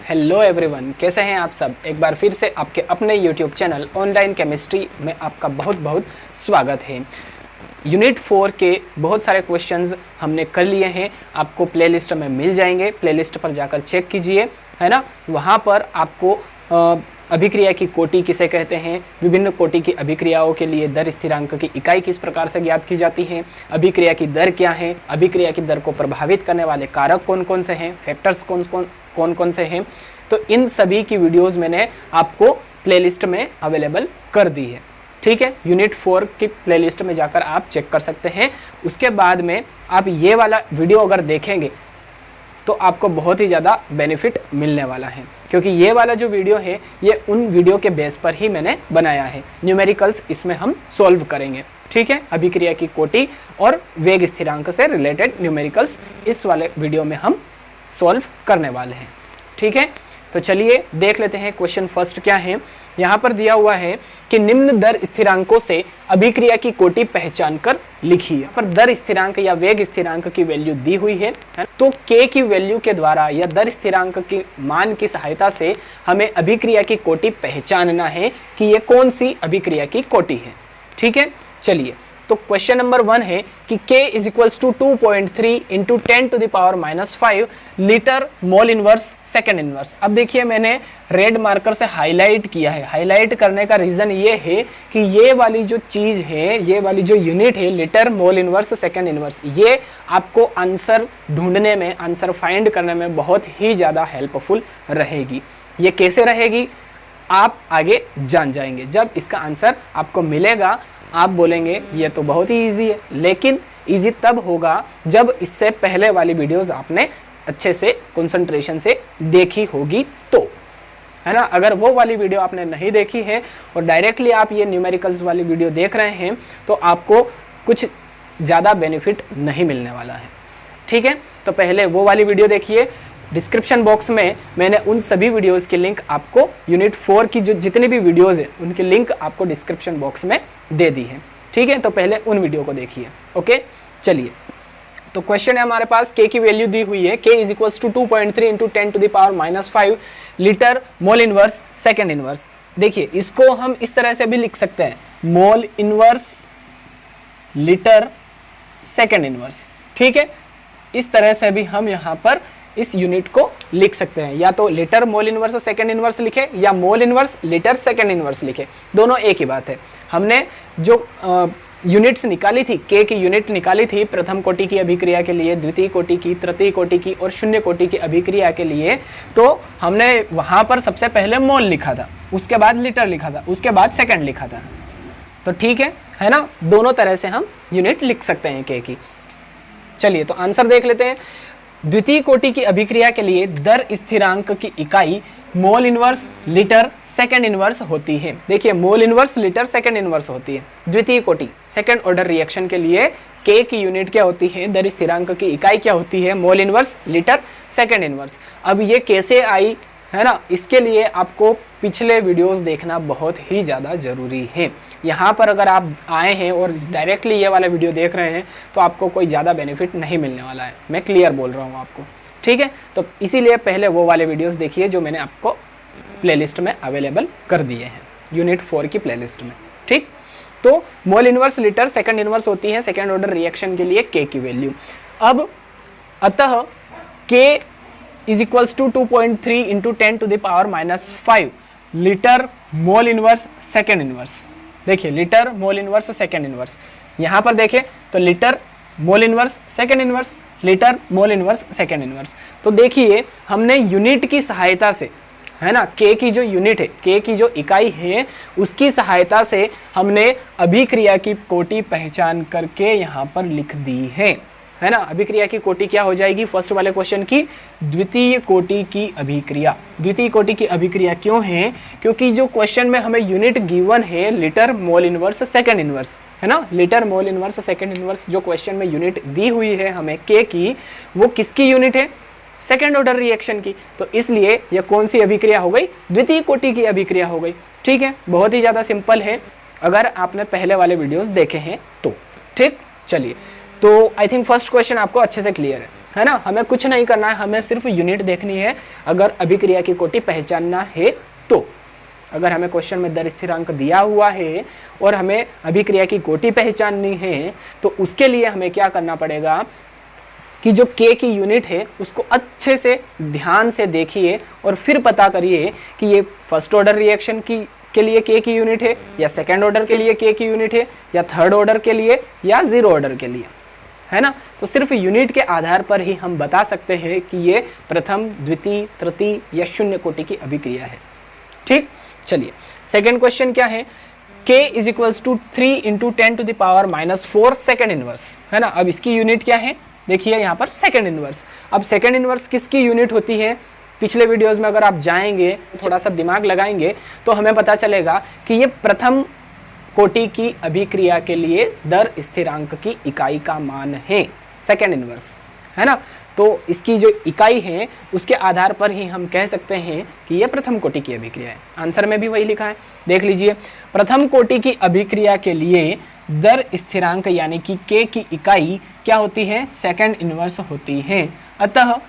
Hello everyone, कैसे हैं आप सब। एक बार फिर से आपके अपने यूट्यूब चैनल ऑनलाइन केमिस्ट्री में आपका बहुत बहुत स्वागत है। यूनिट 4 के बहुत सारे क्वेश्चंस हमने कर लिए हैं, आपको प्लेलिस्ट में मिल जाएंगे। प्लेलिस्ट पर जाकर चेक कीजिए, है ना। वहाँ पर आपको अभिक्रिया की कोटि किसे कहते हैं, विभिन्न कोटि की अभिक्रियाओं के लिए दर स्थिरांक की इकाई किस प्रकार से ज्ञात की जाती है, अभिक्रिया की दर क्या है, अभिक्रिया की दर को प्रभावित करने वाले कारक कौन कौन से हैं, फैक्टर्स कौन कौन से हैं, तो इन सभी की वीडियोस मैंने आपको प्लेलिस्ट में अवेलेबल कर दी है। ठीक है, यूनिट 4 की प्लेलिस्ट में जाकर आप चेक कर सकते हैं। उसके बाद में आप ये वाला वीडियो अगर देखेंगे तो आपको बहुत ही ज़्यादा बेनिफिट मिलने वाला है, क्योंकि ये वाला जो वीडियो है ये उन वीडियो के बेस पर ही मैंने बनाया है। न्यूमेरिकल्स इसमें हम सॉल्व करेंगे। ठीक है, अभिक्रिया की कोटि और वेग स्थिरांक से रिलेटेड न्यूमेरिकल्स इस वाले वीडियो में हम सॉल्व करने वाले हैं। ठीक है, तो चलिए देख लेते हैं क्वेश्चन फर्स्ट क्या है। यहाँ पर दिया हुआ है कि निम्न दर स्थिरांकों से अभिक्रिया की कोटि पहचान कर लिखिए। पर दर स्थिरांक या वेग स्थिरांक की वैल्यू दी हुई है, तो k की वैल्यू के द्वारा या दर स्थिरांक के मान की सहायता से हमें अभिक्रिया की कोटि पहचानना है कि ये कौन सी अभिक्रिया की कोटि है। ठीक है, चलिए तो क्वेश्चन नंबर 1 है कि K is equals to 2.3 into 10⁻⁻5 litre mole inverse second inverse. अब देखिए मैंने रेड मार्कर से हाईलाइट किया है। हाईलाइट करने का रीज़न ये है कि ये वाली जो चीज़ है, ये वाली जो यूनिट है litre mole inverse second inverse, ये आपको आंसर ढूंढने में, आंसर फाइंड करने में बहुत ही ज़्यादा हेल्पफुल रहेगी। ये कैसे रहेगी आप आगे जान जाएंगे। जब इसका आंसर आपको मिलेगा आप बोलेंगे ये तो बहुत ही इजी है, लेकिन इजी तब होगा जब इससे पहले वाली वीडियोस आपने अच्छे से कंसंट्रेशन से देखी होगी तो, है ना। अगर वो वाली वीडियो आपने नहीं देखी है और डायरेक्टली आप ये न्यूमेरिकल्स वाली वीडियो देख रहे हैं तो आपको कुछ ज़्यादा बेनिफिट नहीं मिलने वाला है। ठीक है, तो पहले वो वाली वीडियो देखिए। डिस्क्रिप्शन बॉक्स में मैंने उन सभी वीडियोस की लिंक आपको, यूनिट 4 की जो जितनी भी वीडियोस हैं उनकी लिंक आपको डिस्क्रिप्शन बॉक्स में दे दी है। ठीक है, तो पहले उन वीडियो को देखिए। ओके, चलिए तो क्वेश्चन है हमारे पास, k की वैल्यू दी हुई है, k is equals to 2.3 into 10⁻⁻5 litre mole inverse second inverse. देखिए इसको हम इस तरह से भी लिख सकते हैं, mole inverse litre second inverse. ठीक है, इस तरह से भी हम यहाँ पर इस यूनिट को लिख सकते हैं, या तो litre mole inverse second inverse लिखे या mole inverse litre second inverse लिखे, दोनों एक ही बात है। हमने जो यूनिट्स निकाली थी, k की यूनिट निकाली थी प्रथम कोटि की अभिक्रिया के लिए, द्वितीय कोटि की, तृतीय कोटि की और शून्य कोटि की अभिक्रिया के लिए, तो हमने वहाँ पर सबसे पहले मोल लिखा था, उसके बाद लीटर लिखा था, उसके बाद सेकेंड लिखा था। तो ठीक है ना, दोनों तरह से हम यूनिट लिख सकते हैं k की। चलिए तो आंसर देख लेते हैं। द्वितीय कोटि की अभिक्रिया के लिए दर स्थिरांक की इकाई mole inverse litre second inverse होती है। देखिए mole inverse litre second inverse होती है। द्वितीय कोटि सेकेंड ऑर्डर रिएक्शन के लिए k की यूनिट क्या होती है, दर स्थिरांक की इकाई क्या होती है, mole inverse litre second inverse. अब ये कैसे आई, है ना, इसके लिए आपको पिछले वीडियोस देखना बहुत ही ज़्यादा ज़रूरी है। यहाँ पर अगर आप आए हैं और डायरेक्टली ये वाला वीडियो देख रहे हैं तो आपको कोई ज़्यादा बेनिफिट नहीं मिलने वाला है, मैं क्लियर बोल रहा हूँ आपको। ठीक है, तो इसीलिए पहले वो वाले वीडियोस देखिए जो मैंने आपको प्लेलिस्ट में अवेलेबल कर दिए हैं, यूनिट 4 की प्लेलिस्ट में। ठीक, तो mole inverse litre second inverse होती है सेकेंड ऑर्डर रिएक्शन के लिए k की वैल्यू। अब अतः k is equals to 2.3 into 10⁻⁻5 litre mole inverse second inverse. देखिए litre mole inverse second inverse, यहाँ पर देखें तो litre mole inverse second inverse, litre mole inverse second inverse. तो देखिए हमने यूनिट की सहायता से, है ना, k की जो यूनिट है, k की जो इकाई है, उसकी सहायता से हमने अभिक्रिया की कोटि पहचान करके यहाँ पर लिख दी है ना। अभिक्रिया की कोटि क्या हो जाएगी, फर्स्ट वाले क्वेश्चन की द्वितीय कोटि की अभिक्रिया। द्वितीय कोटि की अभिक्रिया क्यों है, क्योंकि जो क्वेश्चन में हमें यूनिट गिवन है litre mole inverse second inverse, है ना, litre mole inverse second inverse, जो क्वेश्चन में यूनिट दी हुई है हमें k की, वो किसकी यूनिट है, सेकेंड ऑर्डर रिएक्शन की। तो इसलिए ये कौन सी अभिक्रिया हो गई, द्वितीय कोटि की अभिक्रिया हो गई। ठीक है, बहुत ही ज़्यादा सिंपल है अगर आपने पहले वाले वीडियोस देखे हैं तो। ठीक, चलिए तो आई थिंक फर्स्ट क्वेश्चन आपको अच्छे से क्लियर है। है ना, हमें कुछ नहीं करना है, हमें सिर्फ यूनिट देखनी है अगर अभिक्रिया की कोटि पहचानना है तो। अगर हमें क्वेश्चन में दर स्थिरांक दिया हुआ है और हमें अभिक्रिया की कोटि पहचाननी है तो उसके लिए हमें क्या करना पड़ेगा कि जो k की यूनिट है उसको अच्छे से ध्यान से देखिए और फिर पता करिए कि ये फर्स्ट ऑर्डर रिएक्शन के लिए k की यूनिट है या सेकेंड ऑर्डर के लिए k की यूनिट है या थर्ड ऑर्डर के लिए या जीरो ऑर्डर के लिए, है ना। तो सिर्फ यूनिट के आधार पर ही हम बता सकते हैं कि ये प्रथम, द्वितीय, तृतीय या शून्य कोटि की अभिक्रिया है। ठीक, चलिए सेकेंड क्वेश्चन क्या है, k is equals to 3 into 10⁻⁻⁴ second inverse, है ना। अब इसकी यूनिट क्या है, देखिए यहाँ पर सेकेंड इनवर्स। अब सेकेंड इनवर्स किसकी यूनिट होती है, पिछले वीडियोस में अगर आप जाएंगे थोड़ा सा दिमाग लगाएंगे तो हमें पता चलेगा कि ये प्रथम कोटि की अभिक्रिया के लिए दर स्थिरांक की इकाई का मान है, सेकेंड इनवर्स, है ना। तो इसकी जो इकाई है उसके आधार पर ही हम कह सकते हैं कि यह प्रथम कोटि की अभिक्रिया है। आंसर में भी वही लिखा है, देख लीजिए। प्रथम कोटि की अभिक्रिया के लिए दर स्थिरांक यानी कि k की इकाई क्या होती है, सेकेंड इनवर्स होती है। अतः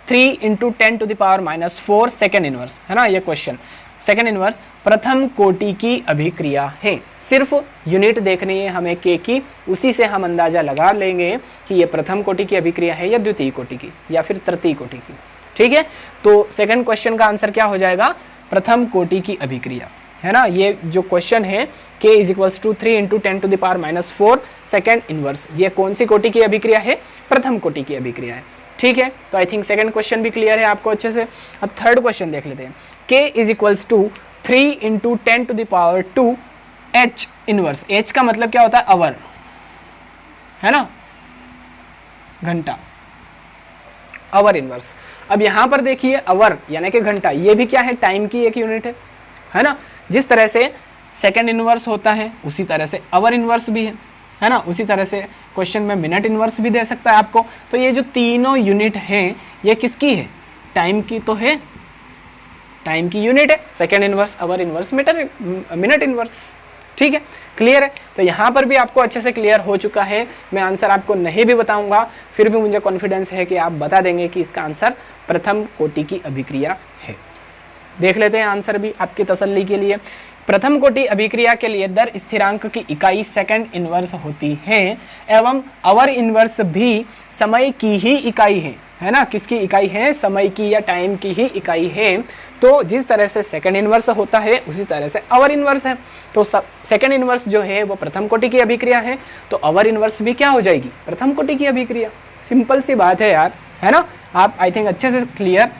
3 इंटू 10⁻⁻⁴ सेकेंड इनवर्स, है ना ये क्वेश्चन, सेकेंड इनवर्स प्रथम कोटि की अभिक्रिया है। सिर्फ यूनिट देखनी है हमें k की, उसी से हम अंदाजा लगा लेंगे कि ये प्रथम कोटि की अभिक्रिया है या द्वितीय कोटि की या फिर तृतीय कोटि की। ठीक है, तो सेकेंड क्वेश्चन का आंसर क्या हो जाएगा, प्रथम कोटि की अभिक्रिया, है ना। ये जो क्वेश्चन है k is equals to 3 into 10⁻⁴ second inverse, ये कौन सी कोटि की अभिक्रिया है, प्रथम कोटि की अभिक्रिया है। ठीक है, तो आई थिंक सेकेंड क्वेश्चन भी क्लियर है आपको अच्छे से। अब थर्ड क्वेश्चन देख लेते हैं, k is equals to 3 into 10⁻² h inverse, h का मतलब क्या होता है, आवर, है ना, घंटा, आवर इनवर्स। अब यहाँ पर देखिए आवर यानी कि घंटा, ये भी क्या है, टाइम की एक यूनिट है ना। जिस तरह से सेकेंड इनवर्स होता है उसी तरह से आवर इनवर्स भी है ना। उसी तरह से क्वेश्चन में मिनट इनवर्स भी दे सकता है आपको। तो ये जो तीनों यूनिट हैं ये किसकी है, टाइम की तो है, टाइम की यूनिट है second inverse, hour inverse, minute inverse. ठीक है, क्लियर है। तो यहाँ पर भी आपको अच्छे से क्लियर हो चुका है। मैं आंसर आपको नहीं भी बताऊंगा फिर भी मुझे कॉन्फिडेंस है कि आप बता देंगे कि इसका आंसर प्रथम कोटि की अभिक्रिया है। देख लेते हैं आंसर भी आपकी तसल्ली के लिए। प्रथम कोटि अभिक्रिया के लिए दर स्थिरांक की इकाई सेकंड इनवर्स होती है एवं आवर इनवर्स भी समय की ही इकाई है ना। किसकी इकाई है, समय की या टाइम की ही इकाई है। तो जिस तरह से सेकंड इनवर्स होता है उसी तरह से आवर इनवर्स है। तो सेकंड इनवर्स जो है वो प्रथम कोटि की अभिक्रिया है, तो आवर इनवर्स भी क्या हो जाएगी, प्रथम कोटि की अभिक्रिया। सिंपल सी बात है यार, है ना। आप आई थिंक अच्छे से क्लियर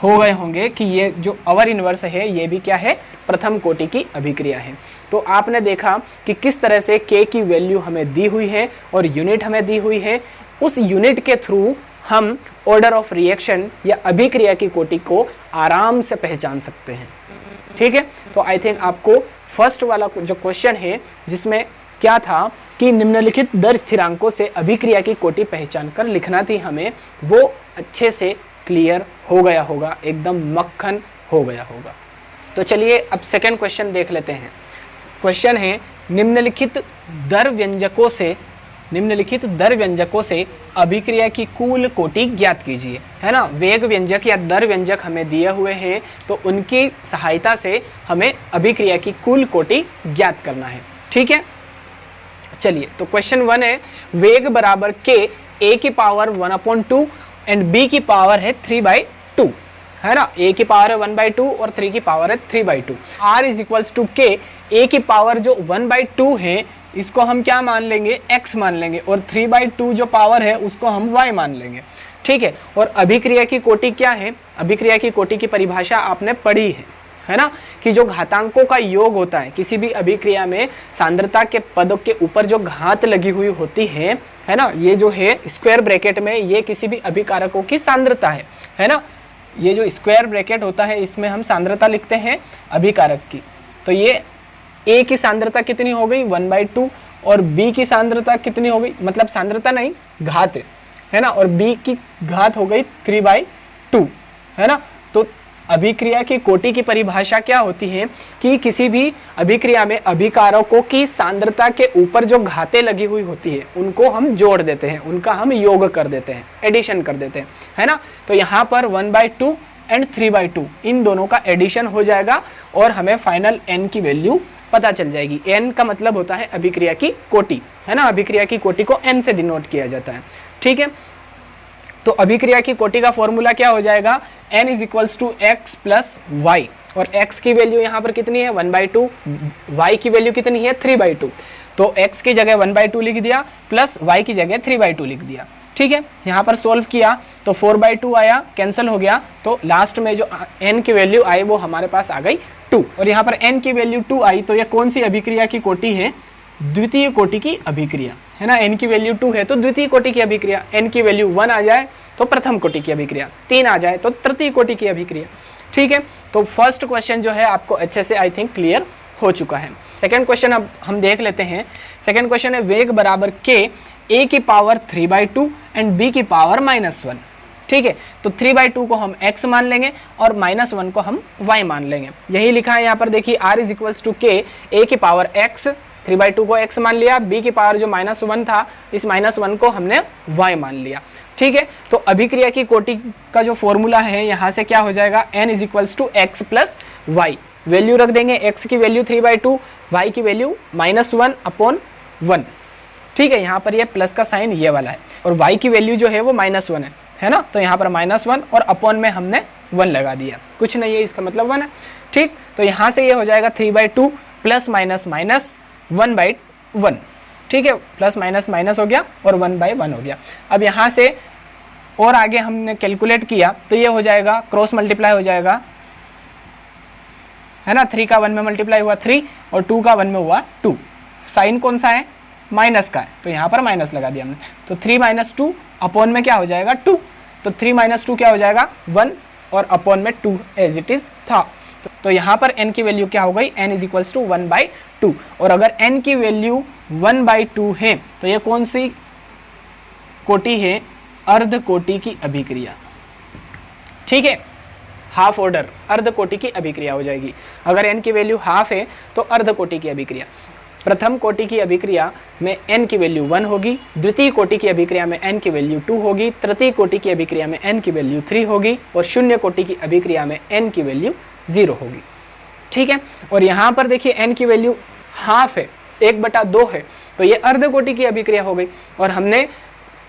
हो गए होंगे कि ये जो आवर इनवर्स है ये भी क्या है, प्रथम कोटि की अभिक्रिया है। तो आपने देखा कि किस तरह से k की वैल्यू हमें दी हुई है और यूनिट हमें दी हुई है। उस यूनिट के थ्रू हम ऑर्डर ऑफ रिएक्शन या अभिक्रिया की कोटि को आराम से पहचान सकते हैं। ठीक है, तो आई थिंक आपको फर्स्ट वाला जो क्वेश्चन है जिसमें क्या था कि निम्नलिखित दर स्थिरांकों से अभिक्रिया की कोटि पहचान कर लिखना थी हमें, वो अच्छे से क्लियर हो गया होगा, एकदम मक्खन हो गया होगा। तो चलिए अब सेकेंड क्वेश्चन देख लेते हैं। क्वेश्चन है निम्नलिखित दर व्यंजकों से अभिक्रिया की कुल कोटि ज्ञात कीजिए, है ना। वेग व्यंजक या दर व्यंजक हमें दिए हुए हैं तो उनकी सहायता से हमें अभिक्रिया की कुल कोटि ज्ञात करना है। ठीक है, चलिए तो क्वेश्चन 1 है वेग बराबर k a की पावर 1/2 एंड b की पावर है 3/2, है ना। a की पावर है 1/2 और 3 की पावर है 3/2। r is equals to k, a की पावर जो 1/2 है इसको हम क्या मान लेंगे, x मान लेंगे, और 3/2 जो पावर है उसको हम y मान लेंगे। ठीक है, और अभिक्रिया की कोटि क्या है, अभिक्रिया की कोटि की परिभाषा आपने पढ़ी है ना, कि जो घातांकों का योग होता है किसी भी अभिक्रिया में, सांद्रता के पद के ऊपर जो घात लगी हुई होती है ना, ये जो है स्क्वायर ब्रैकेट में ये किसी भी अभिकारकों की सांद्रता है ना। ये जो स्क्वायर ब्रैकेट होता है इसमें हम सांद्रता लिखते हैं अभिकारक की। तो ये a की सांद्रता कितनी हो गई 1/2 और b की सांद्रता कितनी हो गई, मतलब सांद्रता नहीं घात है ना, और b की घात हो गई 3/2, है ना। तो अभिक्रिया की कोटि की परिभाषा क्या होती है कि किसी भी अभिक्रिया में अभिकारकों की सांद्रता के ऊपर जो घातें लगी हुई होती है उनको हम जोड़ देते हैं, उनका हम योग कर देते हैं, एडिशन कर देते हैं, है ना। तो यहाँ पर 1/2 एंड 3/2 इन दोनों का एडिशन हो जाएगा और हमें फाइनल n की वैल्यू पता चल जाएगी। n का मतलब होता है अभिक्रिया की कोटि, है ना। अभिक्रिया की कोटि को n से डिनोट किया जाता है, ठीक है। तो अभिक्रिया की कोटि का फॉर्मूला क्या हो जाएगा, n = x + y, और x की वैल्यू यहाँ पर कितनी है 1/2, y की वैल्यू कितनी है 3/2। तो x की जगह 1/2 लिख दिया प्लस y की जगह 3/2 लिख दिया, ठीक है। यहाँ पर सोल्व किया तो 4/2 आया, कैंसिल हो गया, तो लास्ट में जो n की वैल्यू आई वो हमारे पास आ गई 2, और यहाँ पर n की वैल्यू 2 आई। तो ये कौन सी अभिक्रिया की कोटि है, द्वितीय कोटि की अभिक्रिया, है ना। n की वैल्यू 2 है तो द्वितीय कोटि की अभिक्रिया, n की वैल्यू 1 आ जाए तो प्रथम कोटि की अभिक्रिया, 3 आ जाए तो तृतीय कोटि की अभिक्रिया, ठीक है। तो फर्स्ट क्वेश्चन जो है आपको अच्छे से आई थिंक क्लियर हो चुका है। सेकंड क्वेश्चन अब हम देख लेते हैं। सेकंड क्वेश्चन है वेग बराबर k a की पावर 3/2 एंड b की पावर -1, ठीक है। तो 3/2 को हम x मान लेंगे और -1 को हम y मान लेंगे, यही लिखा है यहाँ पर। देखिए r = k, a की पावर x, 3/2 को x मान लिया, b की पावर जो -1 था इस -1 को हमने y मान लिया, ठीक है। तो अभिक्रिया की कोटि का जो फॉर्मूला है यहाँ से क्या हो जाएगा, n = x + y, वैल्यू रख देंगे, x की वैल्यू 3/2, y की वैल्यू -1/1, ठीक है। यहाँ पर ये प्लस का साइन ये वाला है, और y की वैल्यू जो है वो -1 है ना। तो यहाँ पर -1 और अपॉन में हमने 1 लगा दिया, कुछ नहीं है, इसका मतलब 1 है, ठीक। तो यहाँ से ये हो जाएगा 3/2 + -1/1, ठीक है। प्लस माइनस हो गया और 1/1 हो गया। अब यहाँ से और आगे हमने कैलकुलेट किया तो ये हो जाएगा, क्रॉस मल्टीप्लाई हो जाएगा, है ना। 3 का 1 में मल्टीप्लाई हुआ 3 और 2 का 1 में हुआ 2, साइन कौन सा है, माइनस का है, तो यहाँ पर माइनस लगा दिया हमने। तो 3 - 2 अपॉन में क्या हो जाएगा 2, तो 3 - 2 क्या हो जाएगा 1 और अपॉन में 2 एज इट इज था। तो यहाँ पर n की वैल्यू क्या हो गई, n = 1/2, और अगर n की वैल्यू 1/2 है तो ये कौन सी कोटि है, अर्ध कोटि की अभिक्रिया, ठीक है। हाफ ऑर्डर अर्ध कोटि की अभिक्रिया हो जाएगी। अगर n की वैल्यू हाफ है तो अर्ध कोटि की अभिक्रिया। प्रथम कोटि की अभिक्रिया में n की वैल्यू 1 होगी, द्वितीय कोटि की अभिक्रिया में n की वैल्यू 2 होगी, तृतीय कोटि की अभिक्रिया में n की वैल्यू 3 होगी, और शून्य कोटि की अभिक्रिया में n की वैल्यू 0 होगी, ठीक है। और यहाँ पर देखिए n की वैल्यू हाफ है, 1/2 है, तो ये अर्ध कोटि की अभिक्रिया हो गई। और हमने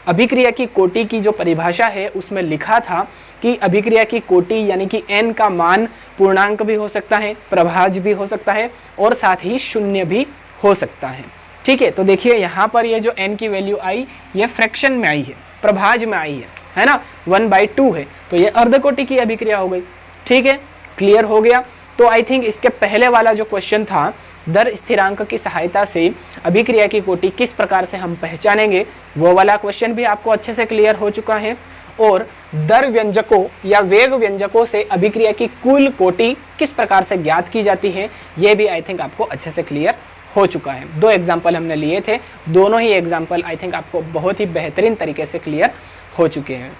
अभिक्रिया की कोटि की जो परिभाषा है उसमें लिखा था कि अभिक्रिया की कोटि यानी कि n का मान पूर्णांक भी हो सकता है, प्रभाज्य भी हो सकता है, और साथ ही शून्य भी हो सकता है, ठीक है। तो देखिए यहाँ पर ये जो n की वैल्यू आई ये फ्रैक्शन में आई है, प्रभाज्य में आई है ना, 1/2 है, तो ये अर्ध कोटि की अभिक्रिया हो गई, ठीक है। क्लियर हो गया। तो आई थिंक इसके पहले वाला जो क्वेश्चन था, दर स्थिरांक की सहायता से अभिक्रिया की कोटि किस प्रकार से हम पहचानेंगे, वो वाला क्वेश्चन भी आपको अच्छे से क्लियर हो चुका है। और दर व्यंजकों या वेग व्यंजकों से अभिक्रिया की कुल कोटि किस प्रकार से ज्ञात की जाती है, ये भी आई थिंक आपको अच्छे से क्लियर हो चुका है। 2 एग्जाम्पल हमने लिए थे, दोनों ही एग्जाम्पल आई थिंक आपको बहुत ही बेहतरीन तरीके से क्लियर हो चुके हैं।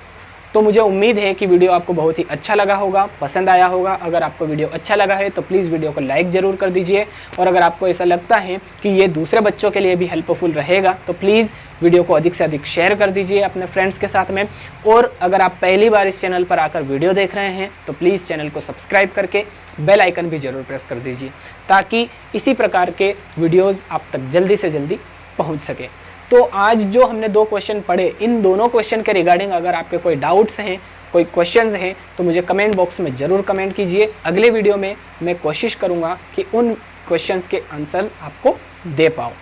तो मुझे उम्मीद है कि वीडियो आपको बहुत ही अच्छा लगा होगा, पसंद आया होगा। अगर आपको वीडियो अच्छा लगा है तो प्लीज़ वीडियो को लाइक ज़रूर कर दीजिए, और अगर आपको ऐसा लगता है कि ये दूसरे बच्चों के लिए भी हेल्पफुल रहेगा तो प्लीज़ वीडियो को अधिक से अधिक शेयर कर दीजिए अपने फ्रेंड्स के साथ में। और अगर आप पहली बार इस चैनल पर आकर वीडियो देख रहे हैं तो प्लीज़ चैनल को सब्सक्राइब करके बेल आइकन भी ज़रूर प्रेस कर दीजिए, ताकि इसी प्रकार के वीडियोज़ आप तक जल्दी से जल्दी पहुँच सके। तो आज जो हमने 2 क्वेश्चन पढ़े, इन दोनों क्वेश्चन के रिगार्डिंग अगर आपके कोई डाउट्स हैं, कोई क्वेश्चंस हैं, तो मुझे कमेंट बॉक्स में ज़रूर कमेंट कीजिए। अगले वीडियो में मैं कोशिश करूँगा कि उन क्वेश्चंस के आंसर्स आपको दे पाऊँ,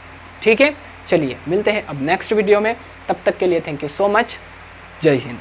ठीक है। चलिए मिलते हैं अब नेक्स्ट वीडियो में, तब तक के लिए थैंक यू सो मच, जय हिंद।